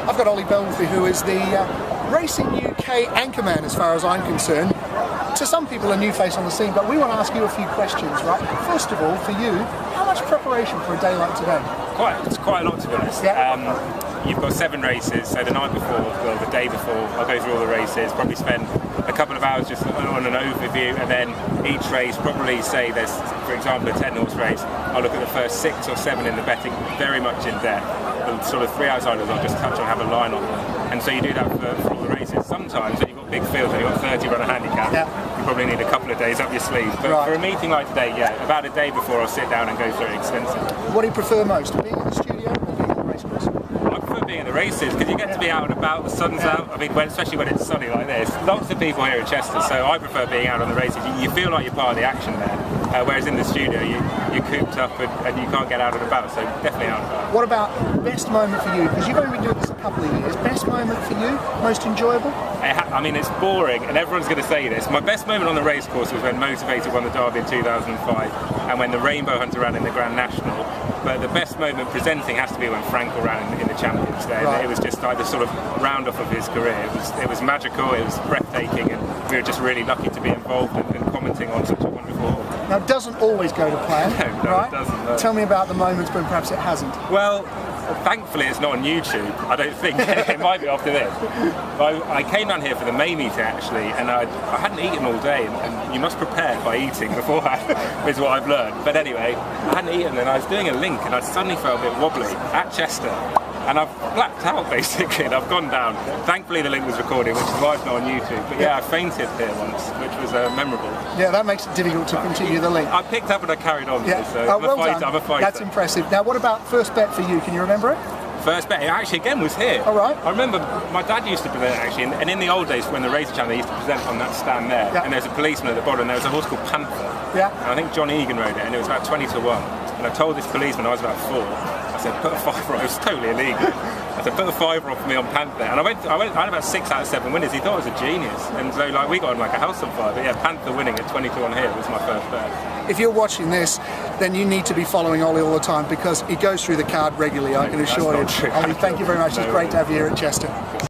I've got Oli Bell with me, who is the Racing UK anchorman as far as I'm concerned. To some people a new face on the scene, but we want to ask you a few questions, right? First of all, for you, how much preparation for a day like today? It's quite a lot, to be honest. Yeah. You've got 7 races, so the night before, well, the day before, I'll go through all the races, probably spend a couple of hours just on an overview, and then each race, probably say there's, for example, a 10-horse race, I'll look at the first 6 or 7 in the betting very much in depth. The sort of 3 outsiders I'll just touch on, have a line on them. And so you do that for all the races. Sometimes, when you've got big fields and you've got 30 run a handicap, you probably need a couple of days up your sleeve. But for a meeting like today, about a day before I'll sit down and go through it extensively. What do you prefer most, being in the studio or being in the racecourse? I prefer being in the races because you get to be out and about, the sun's out, I mean, especially when it's sunny like this. Lots of people here in Chester, so I prefer being out on the races. You feel like you're part of the action there, whereas in the studio you're cooped up and you can't get out and about, so definitely out and about. What about best moment for you? Because you've only been doing this a couple of years. Best moment for you? Most enjoyable? I mean, it's boring, and everyone's going to say this. My best moment on the racecourse was when Motivated won the Derby in 2005, and when the Rainbow Hunter ran in the Grand National. But the best moment presenting has to be when Frankel ran in the Champions there. Right. It was just like the sort of round off of his career. It was magical, it was breathtaking, and we were just really lucky to be involved and commenting on such a wonderful horse. Now, it doesn't always go to plan, no, right? It doesn't. No. Tell me about the moments when perhaps it hasn't. Well, thankfully it's not on YouTube, I don't think. It might be after this. I came down here for the May meeting actually, and I hadn't eaten all day, and you must prepare by eating beforehand, is what I've learned. But anyway, I hadn't eaten, and I was doing a link, and I suddenly felt a bit wobbly at Chester. And I've blacked out basically, and I've gone down. Thankfully the link was recorded, which is why it's not on YouTube. But yeah, I fainted here once, which was memorable. Yeah, that makes it difficult to continue the link. I picked up and I carried on. Yeah. So I'm a fighter. That's impressive. Now, what about first bet for you? Can you remember it? First bet, actually again was here. All right. I remember my dad used to present actually, and in the old days when the Racer Channel, they used to present on that stand there, and there's a policeman at the bottom, and there was a horse called Panther. Yeah. And I think John Egan rode it, and it was about 20 to 1. And I told this policeman I was about 4. I said, put a 5 on, it was totally illegal. I said, put a 5 on for me on Panther. And I had about 6 out of 7 winners. He thought I was a genius. And so like we got him like a house on fire. But yeah, Panther winning at 20 to 1 here was my first bet. If you're watching this, then you need to be following Oli all the time because he goes through the card regularly, I can assure you. That's not true. Oli, thank you very much. It's great to have you here at Chester.